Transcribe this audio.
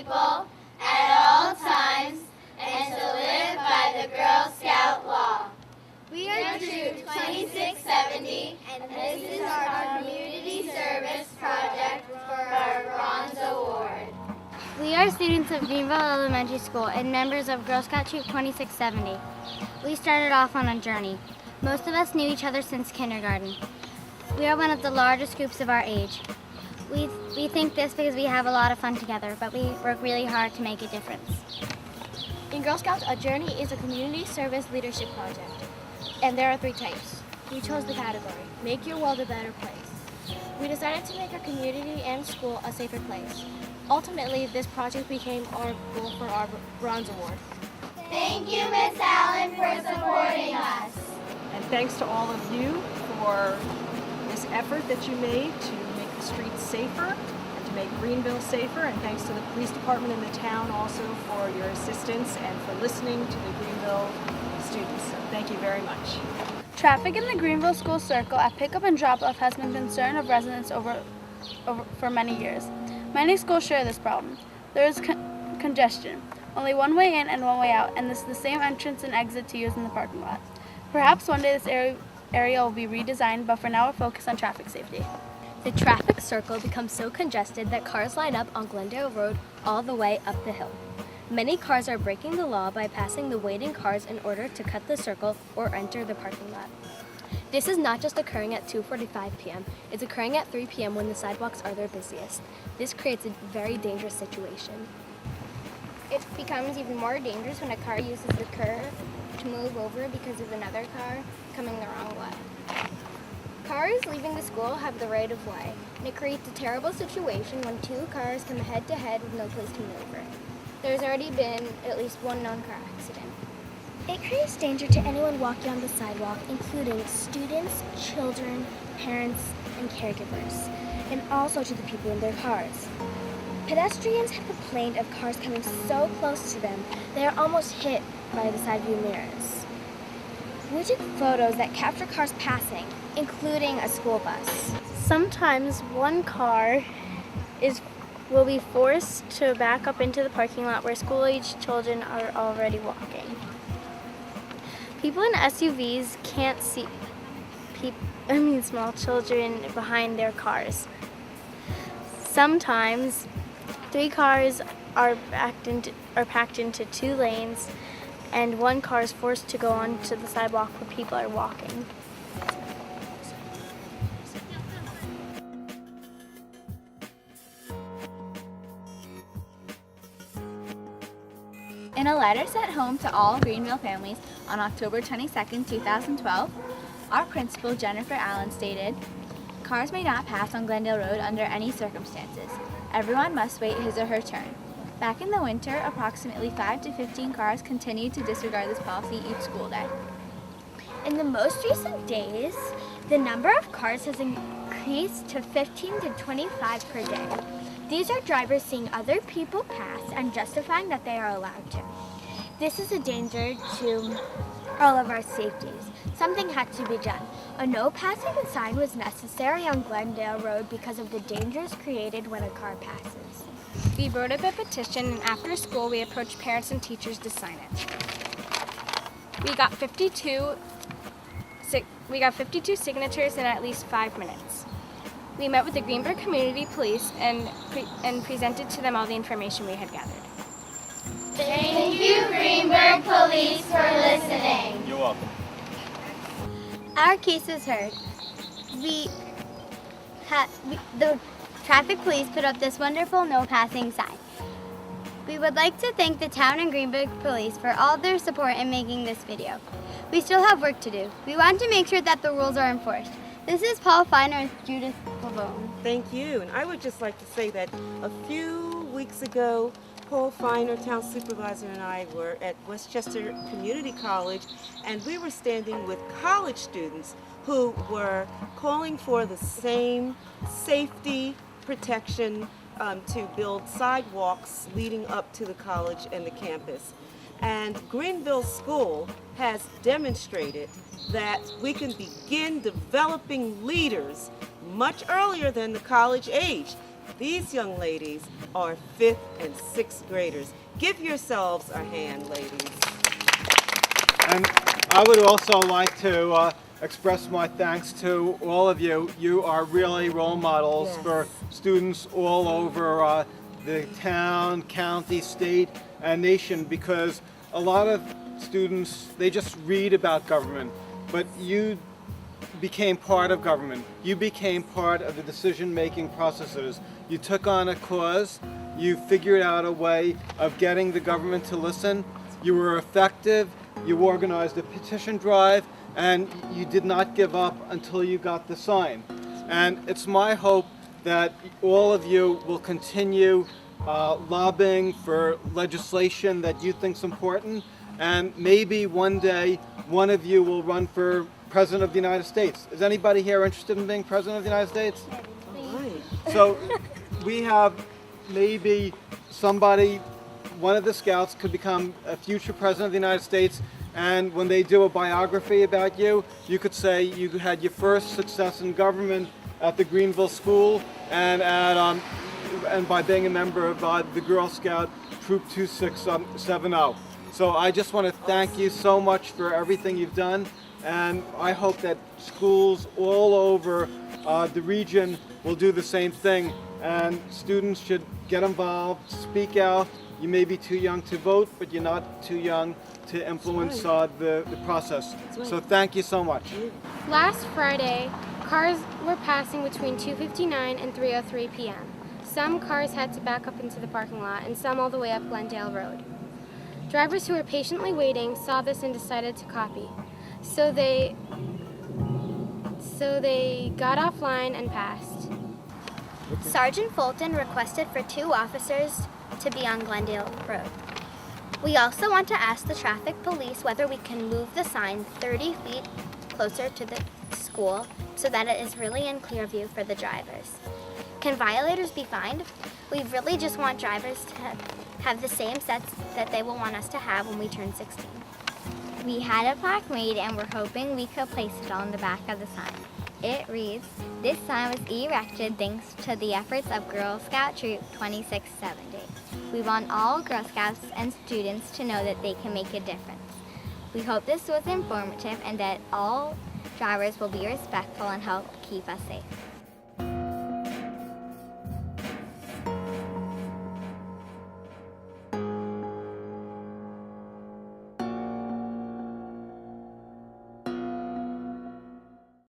people at all times and to live by the Girl Scout law. We are Troop 2670, and this is our community service project for our Bronze Award. We are students of Greenville Elementary School and members of Girl Scout Troop 2670. We started off on a journey. Most of us knew each other since kindergarten. We are one of the largest groups of our age. We think this because we have a lot of fun together, but we work really hard to make a difference. In Girl Scouts, a journey is a community service leadership project. And there are 3 types. We chose the category, make your world a better place. We decided to make our community and school a safer place. Ultimately, this project became our goal for our Bronze Award. Thank you, Miss Allen, for supporting us. And thanks to all of you for this effort that you made to make the streets safer and to make Greenville safer. And thanks to the police department and the town also for your assistance and for listening to the Greenville students. So thank you very much. Traffic in the Greenville School Circle at pickup and drop-off has been a concern of residents for many years. Many schools share this problem. There is congestion. Only one way in and one way out, and this is the same entrance and exit to use in the parking lot. Perhaps one day this area will be redesigned, but for now we're focused on traffic safety. The traffic circle becomes so congested that cars line up on Glendale Road all the way up the hill. Many cars are breaking the law by passing the waiting cars in order to cut the circle or enter the parking lot. This is not just occurring at 2:45 p.m., it's occurring at 3 p.m. when the sidewalks are their busiest. This creates a very dangerous situation. It becomes even more dangerous when a car uses the curve to move over because of another car coming the wrong way. Cars leaving the school have the right of way, and it creates a terrible situation when 2 cars come head to head with no place to maneuver. There's already been at least one known car accident. It creates danger to anyone walking on the sidewalk, including students, children, parents, and caregivers, and also to the people in their cars. Pedestrians have complained of cars coming so close to them, they are almost hit by the side view mirrors. We took photos that capture cars passing, including a school bus. Sometimes one car will be forced to back up into the parking lot where school-aged children are already walking. People in SUVs can't see small children behind their cars. Sometimes 3 cars are packed into 2 lanes, and 1 car is forced to go onto the sidewalk where people are walking. In a letter sent home to all Greenville families on October 22, 2012, our principal, Jennifer Allen, stated, "Cars may not pass on Glendale Road under any circumstances. Everyone must wait his or her turn." Back in the winter, approximately 5 to 15 cars continued to disregard this policy each school day. In the most recent days, the number of cars has increased to 15 to 25 per day. These are drivers seeing other people pass and justifying that they are allowed to. This is a danger to all of our safeties. Something had to be done. A no passing sign was necessary on Glendale Road because of the dangers created when a car passes. We wrote up a petition, and after school we approached parents and teachers to sign it. We got 52 signatures in at least 5 minutes. We met with the Greenville Community Police and presented to them all the information we had gathered. Thank you, Greenville Police, for listening. You're welcome. Our case was heard. The traffic police put up this wonderful no passing sign. We would like to thank the town and Greenville Police for all their support in making this video. We still have work to do. We want to make sure that the rules are enforced. This is Paul Feiner with Judith Pavone. Thank you. And I would just like to say that a few weeks ago, Paul Feiner, town supervisor, and I were at Westchester Community College, and we were standing with college students who were calling for the same safety protection to build sidewalks leading up to the college and the campus. And Greenville School has demonstrated that we can begin developing leaders much earlier than the college age. These young ladies are 5th and 6th graders. Give yourselves a hand, ladies. And I would also like to express my thanks to all of you. You are really role models for students all over the town, county, state, and nation, because a lot of students, they just read about government, but you became part of government. You became part of the decision-making processes. You took on a cause, you figured out a way of getting the government to listen, you were effective, you organized a petition drive, and you did not give up until you got the sign. And it's my hope that all of you will continue lobbying for legislation that you think is important, and maybe one day one of you will run for President of the United States. Is anybody here interested in being President of the United States? So we have maybe somebody, one of the scouts could become a future President of the United States, and when they do a biography about you, you could say you had your first success in government at the Greenville school and by being a member of the Girl Scout Troop 2670. So I just want to thank you so much for everything you've done, and I hope that schools all over the region will do the same thing, and students should get involved, speak out. You may be too young to vote, but you're not too young to influence the process. So thank you so much. Last Friday, cars were passing between 2:59 and 3:03 p.m. Some cars had to back up into the parking lot, and some all the way up Glendale Road. Drivers who were patiently waiting saw this and decided to copy. So they got offline and passed. Sergeant Fulton requested for 2 officers to be on Glendale Road. We also want to ask the traffic police whether we can move the sign 30 feet closer to the school so that it is really in clear view for the drivers. Can violators be fined? We really just want drivers to have the same sets that they will want us to have when we turn 16. We had a plaque made and we're hoping we could place it on the back of the sign. It reads, "This sign was erected thanks to the efforts of Girl Scout Troop 2670. We want all Girl Scouts and students to know that they can make a difference. We hope this was informative and that all drivers will be respectful and help keep us safe."